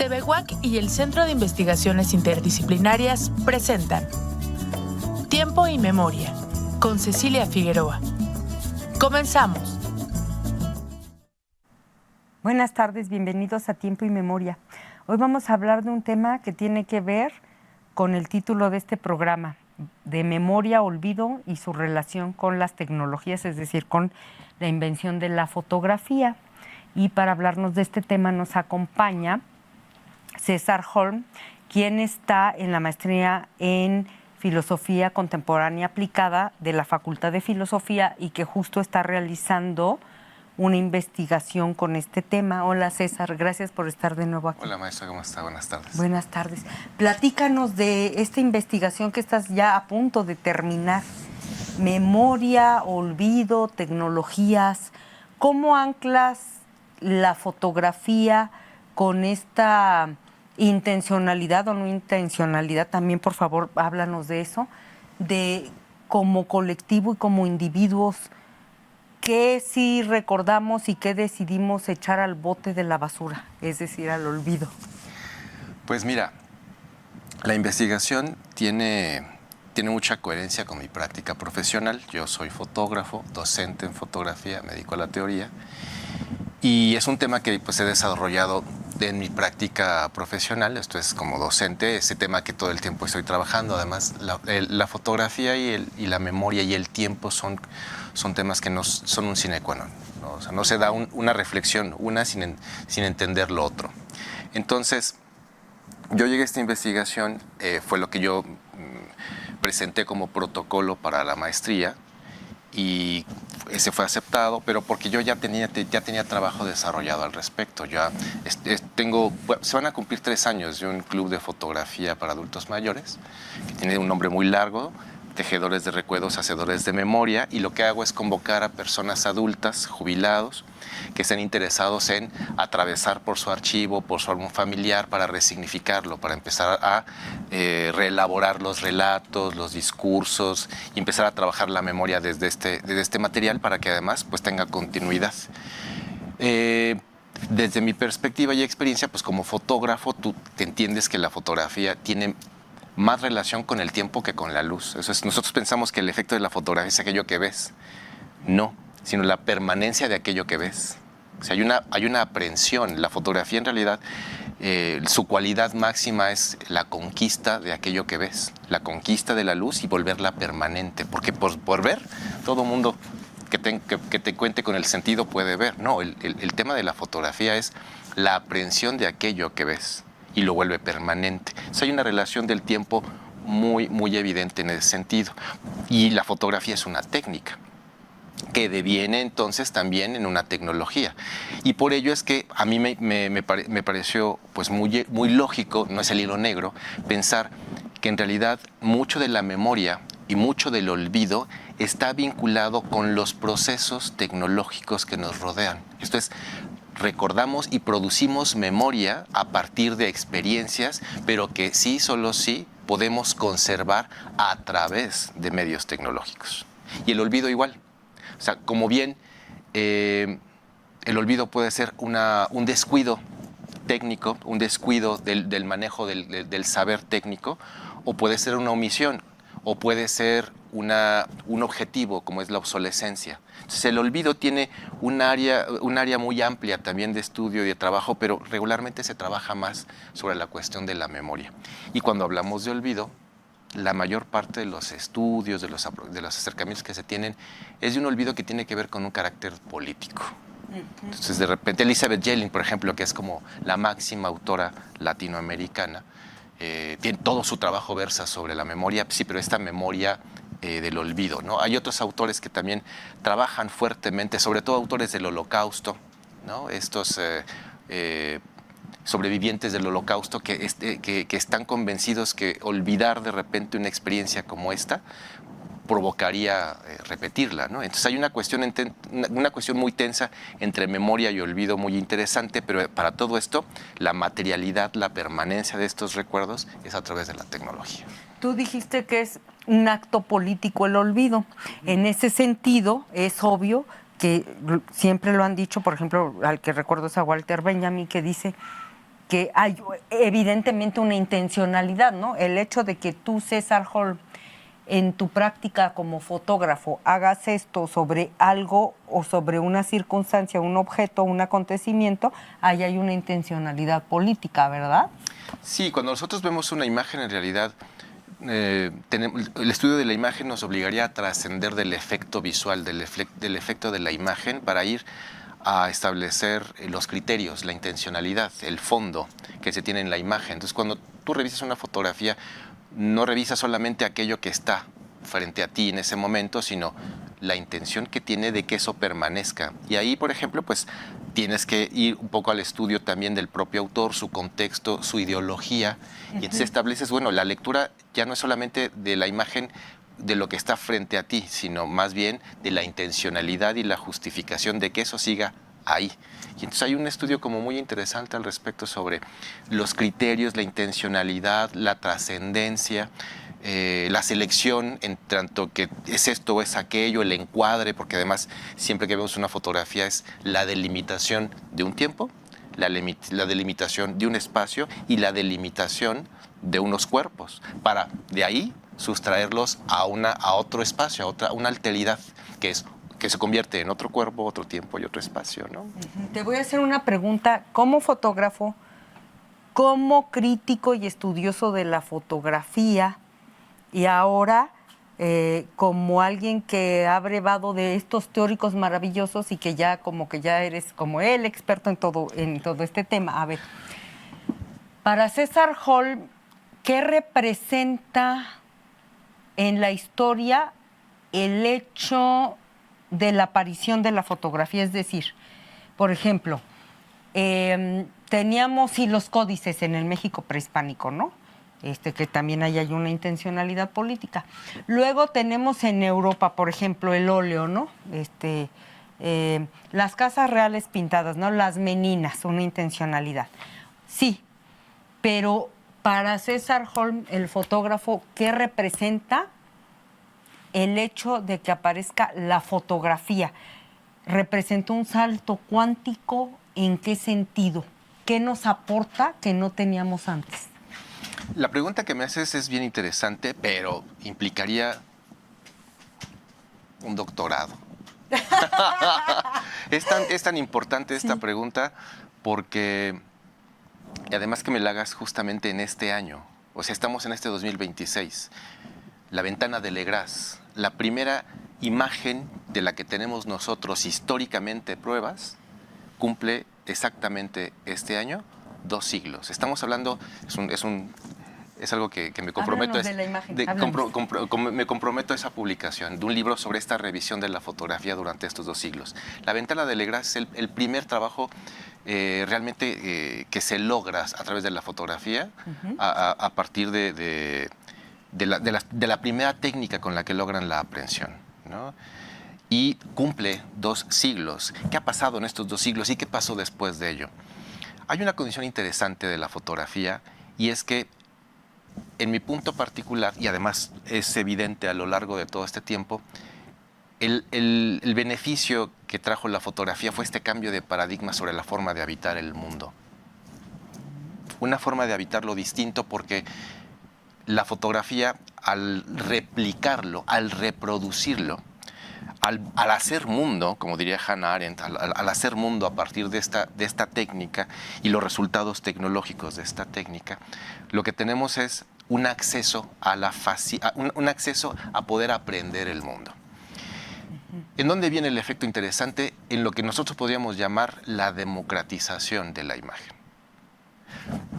TV UAC y el Centro de Investigaciones Interdisciplinarias presentan Tiempo y Memoria, con Cecilia Figueroa. Comenzamos. Buenas tardes, bienvenidos a Tiempo y Memoria. Hoy vamos a hablar de un tema que tiene que ver con el título de este programa, de memoria, olvido y su relación con las tecnologías, es decir, con la invención de la fotografía. Y para hablarnos de este tema nos acompaña César Holm, quien está en la maestría en Filosofía Contemporánea Aplicada de la Facultad de Filosofía y que justo está realizando una investigación con este tema. Hola César, gracias por estar de nuevo aquí. Hola maestra, ¿cómo está? Buenas tardes. Buenas tardes. Platícanos de esta investigación que estás ya a punto de terminar. Memoria, olvido, tecnologías. ¿Cómo anclas la fotografía con esta intencionalidad o no intencionalidad? También, por favor, háblanos de eso, de como colectivo y como individuos, ¿qué sí recordamos y qué decidimos echar al bote de la basura, es decir, al olvido? Pues mira, la investigación tiene mucha coherencia con mi práctica profesional. Yo soy fotógrafo, docente en fotografía, me dedico a la teoría y es un tema que pues he desarrollado en mi práctica profesional. Esto es como docente, ese tema que todo el tiempo estoy trabajando. Además, la fotografía y la memoria y el tiempo son temas que no son un sine qua non, ¿no? O sea, no se da una reflexión sin entender lo otro. Entonces, yo llegué a esta investigación, fue lo que yo presenté como protocolo para la maestría y ese fue aceptado, pero porque yo ya tenía trabajo desarrollado al respecto. Se van a cumplir 3 años de un club de fotografía para adultos mayores, que tiene un nombre muy largo, Tejedores de Recuerdos, Hacedores de Memoria, y lo que hago es convocar a personas adultas, jubilados, que estén interesados en atravesar por su archivo, por su álbum familiar, para resignificarlo, para empezar a reelaborar los relatos, los discursos, y empezar a trabajar la memoria desde este material para que además pues tenga continuidad. Desde mi perspectiva y experiencia, pues como fotógrafo, tú te entiendes que la fotografía tiene más relación con el tiempo que con la luz. Nosotros pensamos que el efecto de la fotografía es aquello que ves. No, sino la permanencia de aquello que ves. O sea, hay una aprehensión. La fotografía en realidad, su cualidad máxima es la conquista de aquello que ves, la conquista de la luz y volverla permanente. Porque por ver, todo mundo que te cuente con el sentido puede ver. No, el tema de la fotografía es la aprehensión de aquello que ves y lo vuelve permanente. Entonces hay una relación del tiempo muy, muy evidente en ese sentido. Y la fotografía es una técnica que deviene entonces también en una tecnología. Y por ello es que a mí me pareció pues muy, muy lógico, no es el hilo negro, pensar que en realidad mucho de la memoria y mucho del olvido está vinculado con los procesos tecnológicos que nos rodean. Esto es, recordamos y producimos memoria a partir de experiencias, pero que sí, solo sí, podemos conservar a través de medios tecnológicos. Y el olvido igual. O sea, como bien el olvido puede ser un descuido técnico, un descuido del manejo del saber técnico, o puede ser una omisión, o puede ser un objetivo como es la obsolescencia. Entonces el olvido tiene un área muy amplia también de estudio y de trabajo, pero regularmente se trabaja más sobre la cuestión de la memoria. Y cuando hablamos de olvido, la mayor parte de los estudios, de los acercamientos que se tienen, es de un olvido que tiene que ver con un carácter político. Entonces de repente Elizabeth Yellin, por ejemplo, que es como la máxima autora latinoamericana, todo su trabajo versa sobre la memoria, sí, pero esta memoria del olvido, ¿no? Hay otros autores que también trabajan fuertemente, sobre todo autores del Holocausto, ¿no? Estos sobrevivientes del Holocausto que están convencidos que olvidar de repente una experiencia como esta provocaría repetirla, ¿no? Entonces hay una cuestión muy tensa entre memoria y olvido muy interesante, pero para todo esto la materialidad, la permanencia de estos recuerdos es a través de la tecnología. Tú dijiste que es un acto político el olvido. En ese sentido es obvio que siempre lo han dicho, por ejemplo, al que recuerdo es a Walter Benjamin, que dice que hay evidentemente una intencionalidad, ¿no? El hecho de que tú, César Holm, en tu práctica como fotógrafo, hagas esto sobre algo o sobre una circunstancia, un objeto, un acontecimiento, ahí hay una intencionalidad política, ¿verdad? Sí, cuando nosotros vemos una imagen, en realidad, el estudio de la imagen nos obligaría a trascender del efecto visual, del efecto de la imagen, para ir a establecer los criterios, la intencionalidad, el fondo que se tiene en la imagen. Entonces, cuando tú revisas una fotografía, no revisas solamente aquello que está frente a ti en ese momento, sino la intención que tiene de que eso permanezca. Y ahí, por ejemplo, pues tienes que ir un poco al estudio también del propio autor, su contexto, su ideología, y entonces estableces, bueno, la lectura ya no es solamente de la imagen de lo que está frente a ti, sino más bien de la intencionalidad y la justificación de que eso siga ahí. Y entonces hay un estudio como muy interesante al respecto sobre los criterios, la intencionalidad, la trascendencia, la selección, en tanto que es esto o es aquello, el encuadre, porque además siempre que vemos una fotografía es la delimitación de un tiempo, la delimitación de un espacio y la delimitación de unos cuerpos, para de ahí sustraerlos a otro espacio, a una alteridad que se convierte en otro cuerpo, otro tiempo y otro espacio, ¿no? Te voy a hacer una pregunta. Como fotógrafo, como crítico y estudioso de la fotografía, y ahora como alguien que ha brevado de estos teóricos maravillosos y que ya eres como el experto en todo este tema. A ver, para César Holm, ¿qué representa en la historia el hecho de la aparición de la fotografía? Es decir, por ejemplo, teníamos los códices en el México prehispánico, ¿no? Que también hay una intencionalidad política. Luego tenemos en Europa, por ejemplo, el óleo, ¿no? Las casas reales pintadas, ¿no? Las meninas, una intencionalidad. Sí, pero para César Holm, el fotógrafo, ¿qué representa el hecho de que aparezca la fotografía? ¿Representó un salto cuántico? ¿En qué sentido? ¿Qué nos aporta que no teníamos antes? La pregunta que me haces es bien interesante, pero implicaría un doctorado. Es tan importante esta pregunta porque, y además que me la hagas justamente en este año, o sea, estamos en este 2026, la ventana de Legras, la primera imagen de la que tenemos nosotros históricamente pruebas, cumple exactamente este año 2 siglos. Estamos hablando, es algo que me comprometo. De la imagen. Me comprometo a esa publicación de un libro sobre esta revisión de la fotografía durante estos 2 siglos. La ventana de Legras es el primer trabajo realmente que se logra a través de la fotografía, a partir de la primera técnica con la que logran la aprehensión, ¿no? Y cumple 2 siglos. ¿Qué ha pasado en estos 2 siglos y qué pasó después de ello? Hay una condición interesante de la fotografía, y es que en mi punto particular, y además es evidente a lo largo de todo este tiempo, el beneficio que trajo la fotografía fue este cambio de paradigma sobre la forma de habitar el mundo. Una forma de habitarlo distinto, porque la fotografía, al replicarlo, al reproducirlo, al hacer mundo, como diría Hannah Arendt, al hacer mundo a partir de esta técnica y los resultados tecnológicos de esta técnica, lo que tenemos es un acceso un acceso a poder aprender el mundo. ¿En dónde viene el efecto interesante? En lo que nosotros podríamos llamar la democratización de la imagen.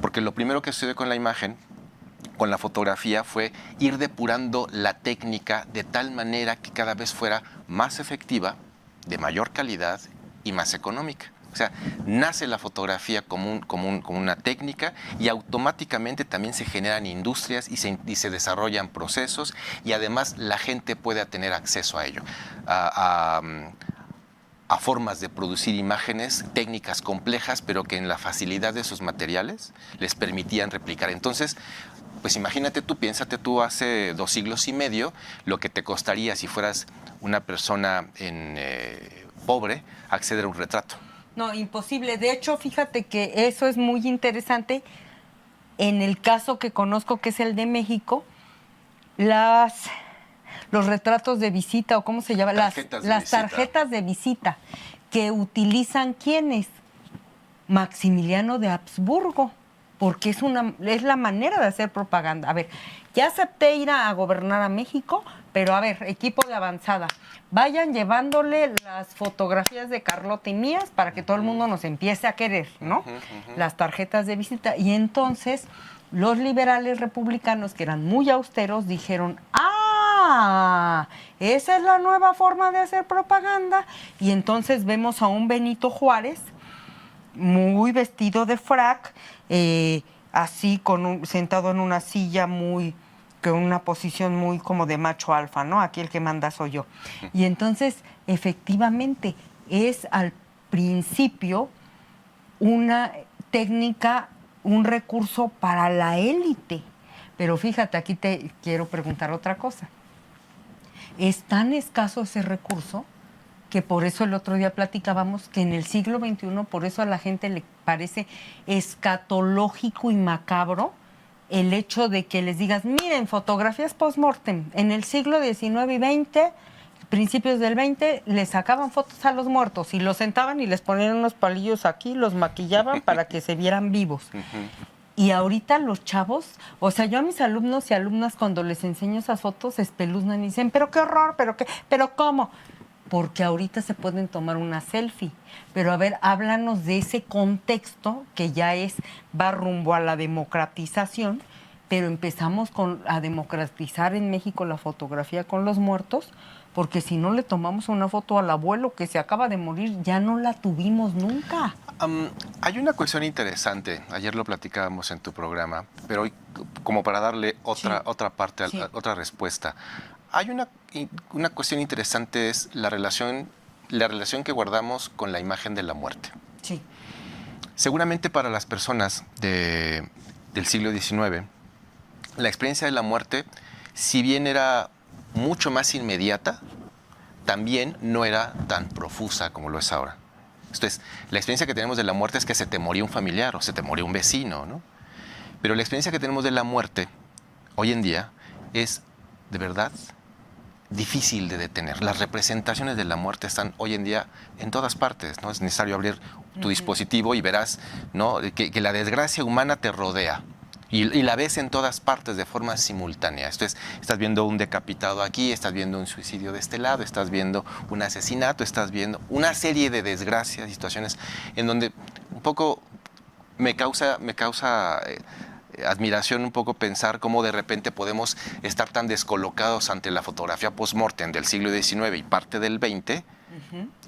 Porque lo primero que sucede con la imagen, con la fotografía, fue ir depurando la técnica de tal manera que cada vez fuera más efectiva, de mayor calidad y más económica. O sea, nace la fotografía como una técnica, y automáticamente también se generan industrias y se desarrollan procesos, y además la gente puede tener acceso a ello, a formas de producir imágenes, técnicas complejas, pero que en la facilidad de sus materiales les permitían replicar. Entonces, pues imagínate tú, piénsate tú hace 2 siglos y medio, lo que te costaría si fueras una persona pobre acceder a un retrato. No, imposible. De hecho, fíjate que eso es muy interesante. En el caso que conozco, que es el de México, los retratos de visita, o cómo se llama, las tarjetas de visita que utilizan ¿quiénes? Maximiliano de Habsburgo, porque es la manera de hacer propaganda. A ver, ya acepté ir a gobernar a México, pero a ver, equipo de avanzada, vayan llevándole las fotografías de Carlota y mías para que todo el mundo nos empiece a querer, ¿no? Las tarjetas de visita. Y entonces los liberales republicanos, que eran muy austeros, dijeron, esa es la nueva forma de hacer propaganda. Y entonces vemos a un Benito Juárez muy vestido de frac, así sentado en una silla con una posición muy como de macho alfa, ¿no? Aquí el que manda soy yo. Y entonces, efectivamente, es al principio una técnica, un recurso para la élite. Pero fíjate, aquí te quiero preguntar otra cosa. Es tan escaso ese recurso que por eso el otro día platicábamos que en el siglo XXI, por eso a la gente le parece escatológico y macabro el hecho de que les digas, miren, fotografías post-mortem, en el siglo XIX y XX, principios del XX, les sacaban fotos a los muertos y los sentaban y les ponían unos palillos aquí, los maquillaban para que se vieran vivos. Y ahorita los chavos, o sea, yo a mis alumnos y alumnas cuando les enseño esas fotos se espeluznan y dicen, pero qué horror, pero ¿cómo? Porque ahorita se pueden tomar una selfie. Pero a ver, háblanos de ese contexto que ya va rumbo a la democratización, pero empezamos a democratizar en México la fotografía con los muertos, porque si no le tomamos una foto al abuelo que se acaba de morir, ya no la tuvimos nunca. Hay una cuestión interesante, ayer lo platicábamos en tu programa, pero hoy, como para darle otra parte, otra respuesta. Hay una cuestión interesante, es la relación que guardamos con la imagen de la muerte. Sí. Seguramente para las personas del siglo XIX, la experiencia de la muerte, si bien era mucho más inmediata, también no era tan profusa como lo es ahora. Entonces, la experiencia que tenemos de la muerte es que se te moría un familiar o se te moría un vecino, ¿no? Pero la experiencia que tenemos de la muerte hoy en día es, de verdad, difícil de detener. Las representaciones de la muerte están hoy en día en todas partes, ¿no? Es necesario abrir tu dispositivo y verás, ¿no?, que la desgracia humana te rodea. Y la ves en todas partes de forma simultánea. Esto es, estás viendo un decapitado aquí, estás viendo un suicidio de este lado, estás viendo un asesinato, estás viendo una serie de desgracias, situaciones en donde un poco me causa admiración un poco pensar cómo de repente podemos estar tan descolocados ante la fotografía post-mortem del siglo XIX y parte del XX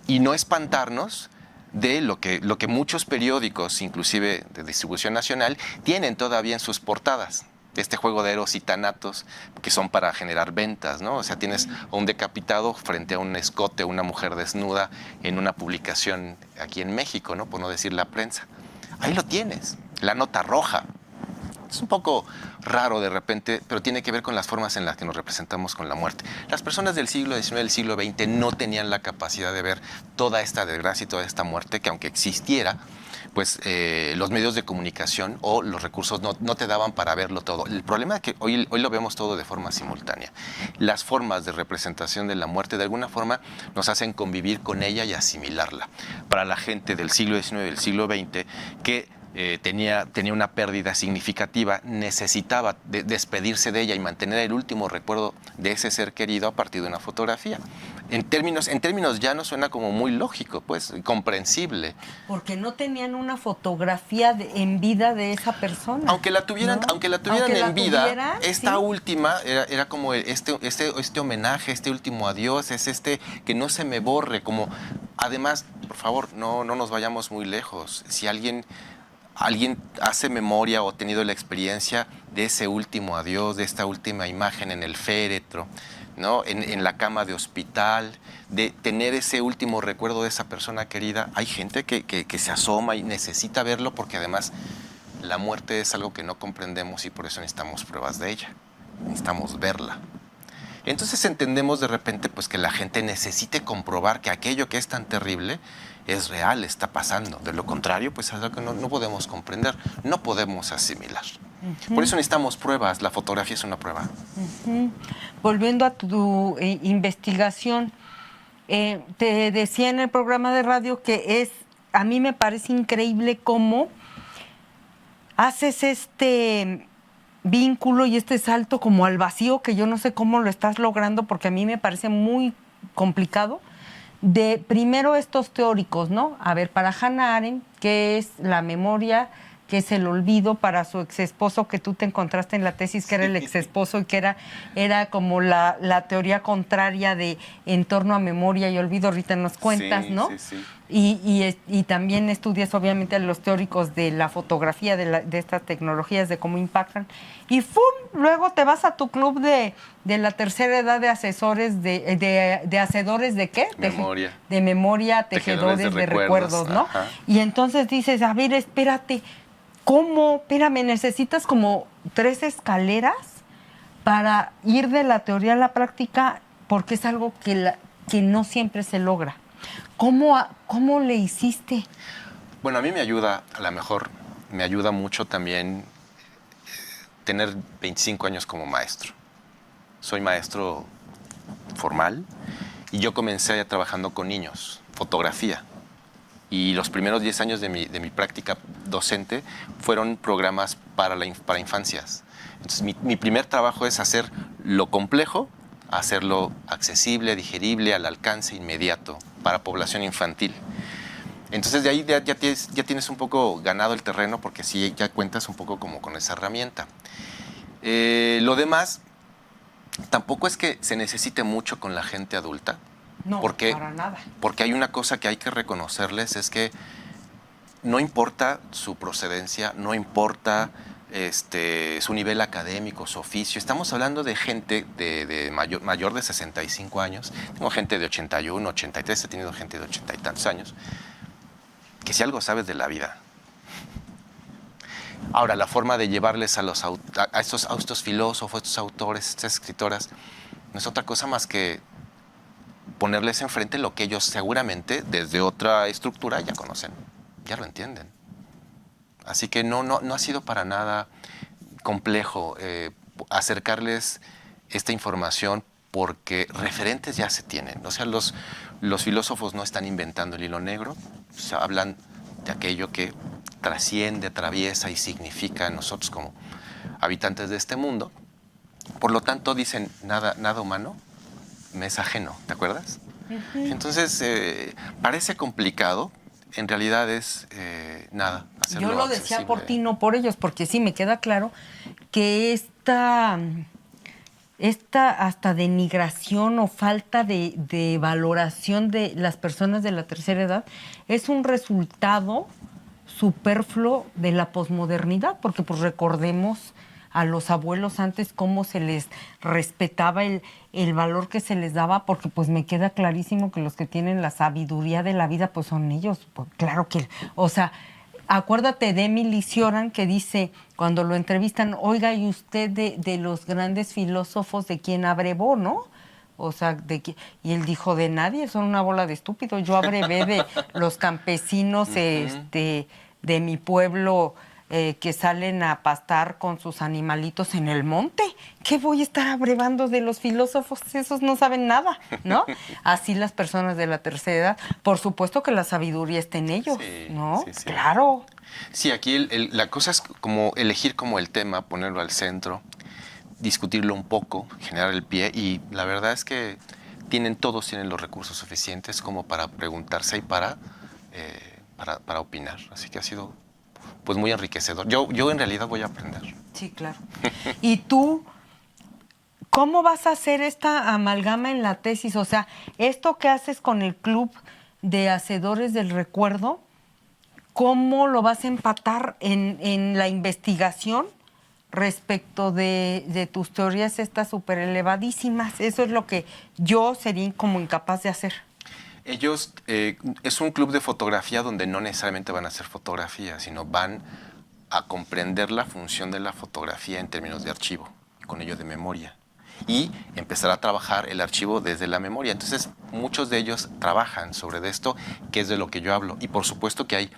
y no espantarnos de lo que muchos periódicos, inclusive de distribución nacional, tienen todavía en sus portadas. Este juego de Eros y Thanatos, que son para generar ventas, ¿no? O sea, tienes a un decapitado frente a un escote, una mujer desnuda en una publicación aquí en México, ¿no? Por no decir la prensa. Ahí lo tienes, la nota roja. Es un poco raro de repente, pero tiene que ver con las formas en las que nos representamos con la muerte. Las personas del siglo XIX y del siglo XX no tenían la capacidad de ver toda esta desgracia y toda esta muerte, que aunque existiera, pues los medios de comunicación o los recursos no te daban para verlo todo. El problema es que hoy lo vemos todo de forma simultánea. Las formas de representación de la muerte de alguna forma nos hacen convivir con ella y asimilarla. Para la gente del siglo XIX y del siglo XX que tenía una pérdida significativa, necesitaba despedirse de ella y mantener el último recuerdo de ese ser querido a partir de una fotografía. En términos llanos suena como muy lógico, pues, comprensible. Porque no tenían una fotografía en vida de esa persona. Aunque la tuvieran, ¿no? aunque la tuvieran en vida, esta última era como este homenaje, este último adiós, es que no se me borre. Como, además, por favor, no nos vayamos muy lejos. Si alguien hace memoria o ha tenido la experiencia de ese último adiós, de esta última imagen en el féretro, ¿no? En la cama de hospital, de tener ese último recuerdo de esa persona querida, hay gente que se asoma y necesita verlo, porque además la muerte es algo que no comprendemos y por eso necesitamos pruebas de ella, necesitamos verla. Entonces entendemos de repente pues que la gente necesite comprobar que aquello que es tan terrible es real, está pasando. De lo contrario, pues es algo que no podemos comprender, no podemos asimilar. Por eso necesitamos pruebas, la fotografía es una prueba. Volviendo a tu investigación, te decía en el programa de radio que a mí me parece increíble cómo haces este vínculo y este salto como al vacío, que yo no sé cómo lo estás logrando, porque a mí me parece muy complicado, de primero estos teóricos, ¿no? A ver, para Hannah Arendt, ¿qué es la memoria? ¿Qué es el olvido? Para su exesposo, que tú te encontraste en la tesis, que era el exesposo y que era como la teoría contraria de en torno a memoria y olvido, ahorita nos cuentas, Sí, ¿no? sí, sí. Y también estudias obviamente a los teóricos de la fotografía, de estas tecnologías, de cómo impactan. Y ¡fum! Luego te vas a tu club de la tercera edad de asesores, de hacedores de ¿qué? Memoria. De memoria, tejedores de recuerdos, ¿no? Ajá. Y entonces dices, a ver, espérate, ¿cómo? Espérame, necesitas como 3 escaleras para ir de la teoría a la práctica, porque es algo que no siempre se logra. ¿Cómo le hiciste? Bueno, a mí me ayuda, a lo mejor, me ayuda mucho también tener 25 años como maestro. Soy maestro formal y yo comencé trabajando con niños, fotografía. Y los primeros 10 años de mi práctica docente fueron programas para infancias. Entonces, mi primer trabajo es hacer lo complejo, hacerlo accesible, digerible, al alcance inmediato para población infantil. Entonces, de ahí ya tienes un poco ganado el terreno, porque sí, ya cuentas un poco como con esa herramienta. Lo demás, tampoco es que se necesite mucho con la gente adulta. No, porque, para nada. Porque hay una cosa que hay que reconocerles, es que no importa su procedencia, no importa su nivel académico, su oficio. Estamos hablando de gente de mayor de 65 años. Tengo gente de 81, 83, he tenido gente de 80 y tantos años. Que si algo sabes de la vida. Ahora, la forma de llevarles a estos filósofos, a estos autores, estas escritoras, no es otra cosa más que ponerles enfrente lo que ellos seguramente desde otra estructura ya conocen, ya lo entienden. Así que no ha sido para nada complejo acercarles esta información, porque referentes ya se tienen. O sea, los filósofos no están inventando el hilo negro, o sea, hablan de aquello que trasciende, atraviesa y significa a nosotros como habitantes de este mundo. Por lo tanto, dicen, nada humano me es ajeno, ¿te acuerdas? Uh-huh. Entonces, parece complicado, en realidad es nada. Yo lo decía accesible. Por ti, no por ellos, porque sí me queda claro que esta hasta denigración o falta de valoración de las personas de la tercera edad es un resultado superfluo de la posmodernidad, porque pues recordemos a los abuelos antes cómo se les respetaba el valor que se les daba, porque pues me queda clarísimo que los que tienen la sabiduría de la vida pues son ellos. Pues, claro que, o sea, acuérdate de Emily Cioran, que dice cuando lo entrevistan, oiga, ¿y usted de los grandes filósofos de quién abrevó, no? O sea, y él dijo, de nadie, son una bola de estúpidos. Yo abrevé de los campesinos de mi pueblo, que salen a pastar con sus animalitos en el monte. ¿Qué voy a estar abrevando de los filósofos? Esos no saben nada, ¿no? Así las personas de la tercera edad, por supuesto que la sabiduría está en ellos, sí, ¿no? Sí, sí. Claro. Sí, aquí la cosa es como elegir como el tema, ponerlo al centro, discutirlo un poco, generar el pie, y la verdad es que todos tienen los recursos suficientes como para preguntarse y para opinar. Así que ha sido pues muy enriquecedor. Yo en realidad voy a aprender. Sí, claro. ¿Y tú cómo vas a hacer esta amalgama en la tesis? O sea, esto que haces con el Club de Hacedores del Recuerdo, ¿cómo lo vas a empatar en la investigación respecto de tus teorías estas súper elevadísimas? Eso es lo que yo sería como incapaz de hacer. Ellos, es un club de fotografía donde no necesariamente van a hacer fotografía, sino van a comprender la función de la fotografía en términos de archivo, con ello de memoria. y empezar a trabajar el archivo desde la memoria. Entonces, muchos de ellos trabajan sobre esto, que es de lo que yo hablo. Y por supuesto que hay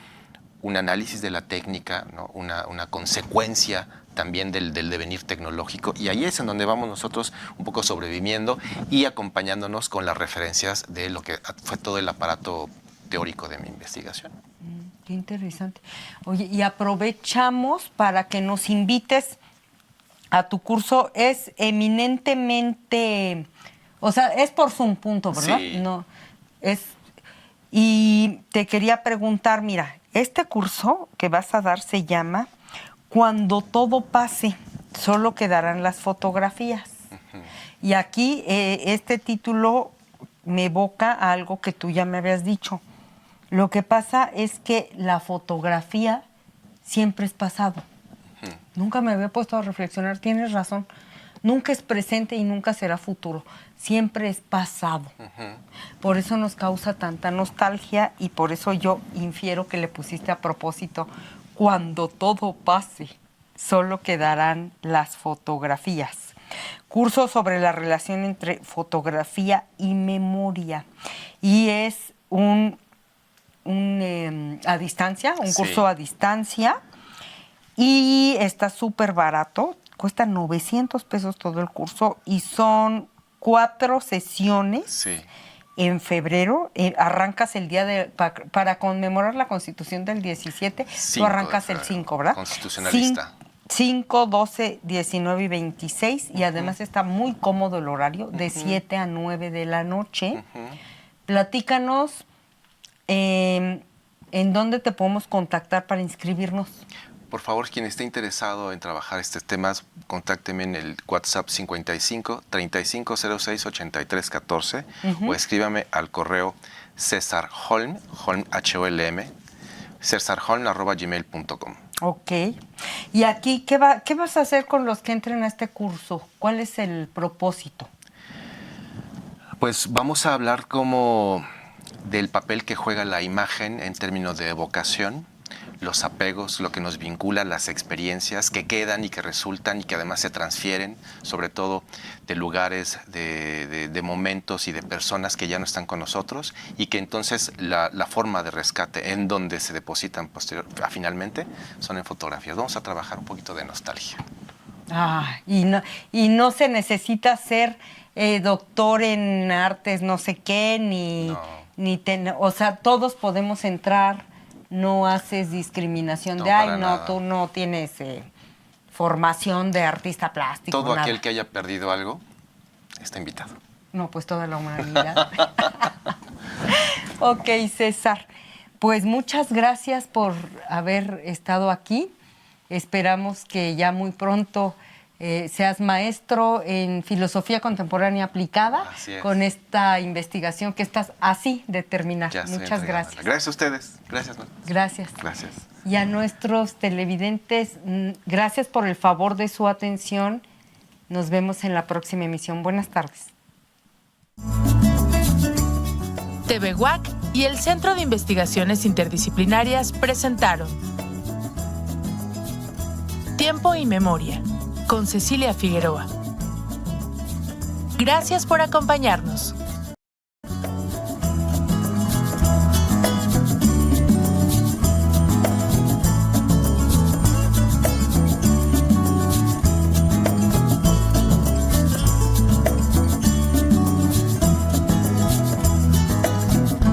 un análisis de la técnica, ¿no? una consecuencia también del devenir tecnológico, y ahí es en donde vamos nosotros un poco sobreviviendo y acompañándonos con las referencias de lo que fue todo el aparato teórico de mi investigación. Qué interesante. Oye, y aprovechamos para que nos invites a tu curso. Es eminentemente, o sea, es por Zoom, punto, ¿verdad? Sí. No, es. Y te quería preguntar, mira, este curso que vas a dar se llama Cuando todo pase, solo quedarán las fotografías. Y aquí este título me evoca a algo que tú ya me habías dicho. Lo que pasa es que la fotografía siempre es pasado. Nunca me había puesto a reflexionar, tienes razón. Nunca es presente y nunca será futuro. Siempre es pasado. Por eso nos causa tanta nostalgia y por eso yo infiero que le pusiste a propósito, cuando todo pase, solo quedarán las fotografías. Curso sobre la relación entre fotografía y memoria. Y es a distancia, un curso a distancia. Y está súper barato. Cuesta 900 pesos todo el curso y son 4 sesiones. Sí. En febrero, arrancas el día para conmemorar la Constitución del 17, tú arrancas el 5, ¿verdad? Constitucionalista. 5, 12, 19 y 26, y además está muy cómodo el horario, de 7 a 9 de la noche. Platícanos en dónde te podemos contactar para inscribirnos. Por favor, quien esté interesado en trabajar estos temas, contácteme en el WhatsApp 55 3506 8314 o escríbame al correo cesarholm, H-O-L-M, cesarholm@gmail.com. Ok. Y aquí, ¿qué vas a hacer con los que entren a este curso? ¿Cuál es el propósito? Pues vamos a hablar como del papel que juega la imagen en términos de evocación, los apegos, lo que nos vincula, las experiencias que quedan y que resultan y que además se transfieren, sobre todo de lugares, de momentos y de personas que ya no están con nosotros, y que entonces la forma de rescate en donde se depositan finalmente son en fotografías. Vamos a trabajar un poquito de nostalgia. Y no se necesita ser doctor en artes no sé qué, o sea, todos podemos entrar. No haces discriminación tú no tienes formación de artista plástico. Todo nada. aquel que haya perdido algo está invitado. No, pues toda la humanidad. Ok, César. Pues muchas gracias por haber estado aquí. Esperamos que ya muy pronto seas maestro en filosofía contemporánea aplicada con esta investigación que estás así de terminar. Muchas gracias. Gracias a ustedes. Gracias. Gracias. Gracias. Y a nuestros televidentes, gracias por el favor de su atención. Nos vemos en la próxima emisión. Buenas tardes. TV UAC y el Centro de Investigaciones Interdisciplinarias presentaron Tiempo y Memoria, con Cecilia Figueroa. Gracias por acompañarnos.